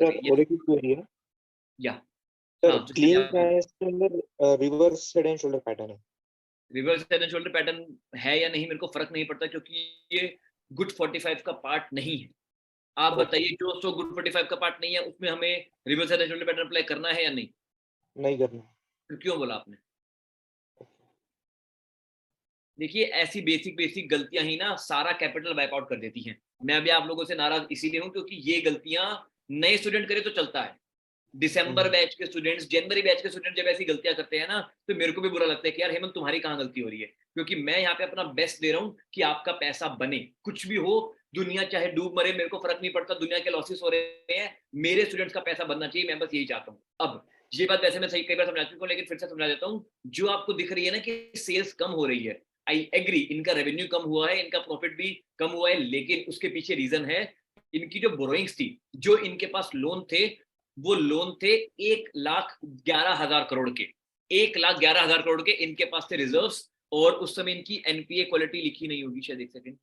Sir और एक query है या सर, हाँ, तो क्लीन फाइनेंस के अंदर reverse head and shoulder pattern है। Reverse head and shoulder pattern है या नहीं मेरे को फर्क नहीं पड़ता, क्योंकि ये गुड 45 का पार्ट नहीं है। आप बताइए, जो गुड 45 का पार्ट नहीं है उसमें हमें reverse head and shoulder pattern apply करना है या नहीं? नहीं करना। फिर क्यों बोला आपने? देखिए, ऐसी बेसिक बेसिक गलतियां ही ना सारा कैपिटल वाइप आउट कर देती हैं। मैं अभी आप लोगों से नाराज इसीलिए हूं क्योंकि ये गलतियां नए स्टूडेंट करे तो चलता है, दिसंबर बैच के स्टूडेंट्स, जनवरी बैच के स्टूडेंट जब ऐसी गलतियां करते हैं ना, तो मेरे को भी बुरा लगता है कि यार हेमंत तुम्हारी कहाँ गलती हो रही है, क्योंकि मैं यहाँ पे अपना बेस्ट दे रहा हूँ कि आपका पैसा बने, कुछ भी हो, दुनिया चाहे डूब मरे मेरे को फर्क नहीं पड़ता, दुनिया के लॉसेस हो रहे हैं, मेरे स्टूडेंट्स का पैसा बनना चाहिए, मैं बस यही चाहता हूँ। अब ये बात वैसे मैं सही कई बार समझा चुका हूँ, लेकिन फिर से समझा देता हूँ। जो आपको दिख रही है ना कि सेल्स कम हो रही है, आई एग्री, इनका रेवेन्यू कम हुआ है, इनका प्रॉफिट भी कम हुआ है, लेकिन उसके पीछे रीजन है इनकी जो बोरोइंग्स थी, जो इनके पास लोन थे, वो लोन थे 1,11,000 करोड़ के, 1,11,000 करोड़ के इनके पास थे रिजर्व्स। और उस समय इनकी एनपीए क्वालिटी लिखी नहीं होगी शायद, एक सेकंड,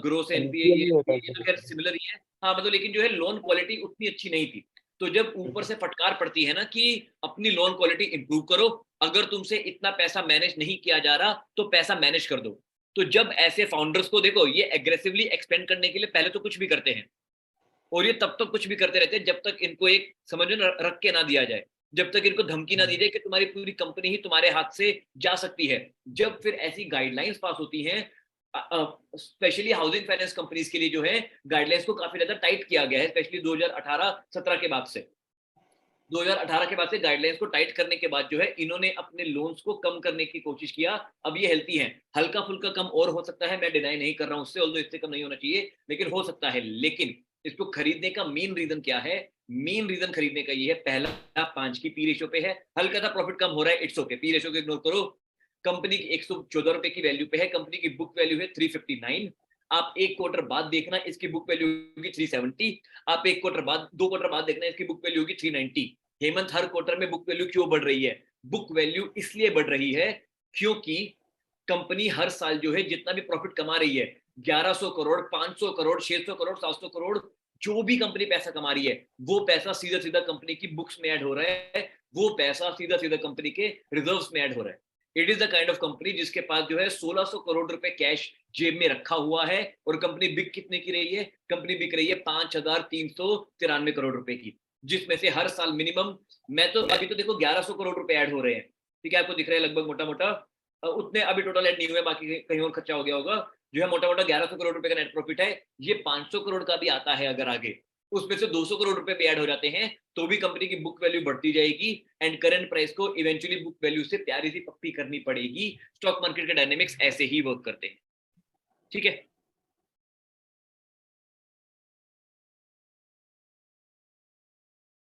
ग्रोस एनपीए एनपीएल नहीं होता ये तो खैर सिमिलर ही है। हाँ मतलब, लेकिन जो है लोन क्वालिटी उतनी अच्छी नहीं थी। तो जब ऊपर से फटकार पड़ती है ना कि अपनी लोन क्वालिटी इंप्रूव करो, अगर तुमसे इतना पैसा मैनेज नहीं किया जा रहा तो पैसा मैनेज कर दो। तो जब ऐसे फाउंडर्स को देखो, ये एग्रेसिवली एक्सपेंड करने के लिए पहले तो कुछ भी करते हैं, और ये तब तक कुछ भी करते रहते हैं जब तक इनको एक समझ में रख के ना दिया जाए, जब तक इनको धमकी ना दी जाए कि तुम्हारी पूरी कंपनी ही तुम्हारे हाथ से जा सकती है। जब फिर ऐसी गाइडलाइंस पास होती हैं, स्पेशली हाउसिंग फाइनेंस कंपनीज के लिए जो है गाइडलाइंस को काफी ज्यादा टाइट किया गया है, स्पेशली 2018-17 के बाद से। 2018 के बाद से गाइडलाइंस को टाइट करने के बाद जो है इन्होंने अपने लोन्स को कम करने की कोशिश किया। अब ये हेल्थी हैं, हल्का फुल्का कम और हो सकता है, मैं डिनाई नहीं कर रहा हूं उससे, ऑल्दो इससे कम नहीं होना चाहिए, लेकिन हो सकता है। लेकिन इसको खरीदने का मेन रीजन क्या है? मेन रीजन खरीदने का ये है, पहला 5 की पी रेशियो पे है, हल्का सा प्रॉफिट कम हो रहा है, इट्स ओके, पी रेशियो को इग्नोर करो। कंपनी की 114 रुपए की वैल्यू पे है, कंपनी की बुक वैल्यू है 359। आप एक क्वार्टर बाद देखना, इसकी बुक वैल्यू होगी 370। आप एक क्वार्टर बाद, 2 क्वार्टर बाद देखना, इसकी बुक वैल्यू होगी 390। हेमंत, हर क्वार्टर में बुक वैल्यू क्यों बढ़ रही है? बुक वैल्यू इसलिए बढ़ रही है क्योंकि कंपनी हर साल जो है जितना भी प्रॉफिट कमा रही है, 1100 करोड़, 500 करोड़, 600 करोड़, 700 करोड़, जो भी कंपनी पैसा कमा रही है, वो पैसा सीधा सीधा कंपनी की बुक्स में ऐड हो रहा है, वो पैसा सीधा सीधा कंपनी के रिजर्व्स में ऐड हो रहा है। It is the kind of company जिसके पास जो है 1600 करोड़ रुपए कैश जेब में रखा हुआ है, और कंपनी बिक कितने की रही है? कंपनी बिक रही है 5393 करोड़ रुपए की, जिसमें से हर साल मिनिमम, मैं तो अभी तो देखो 1100 करोड़ रुपए ऐड हो रहे हैं, ठीक है, आपको दिख रहा है लगभग मोटा मोटा, उतने अभी टोटल ऐड नहीं हुए, बाकी कहीं और खर्चा हो गया होगा, जो है मोटा मोटा 1100 करोड़ रुपए का नेट प्रॉफिट है। ये 500 करोड़ का भी आता है अगर आगे, उसमें से 200 करोड़ रुपए भी ऐड हो जाते हैं, तो भी कंपनी की बुक वैल्यू बढ़ती जाएगी, एंड करंट प्राइस को इवेंचुअली बुक वैल्यू से प्यारी सी पप्पी करनी पड़ेगी। स्टॉक मार्केट के डायनेमिक्स ऐसे ही वर्क करते हैं, ठीक है।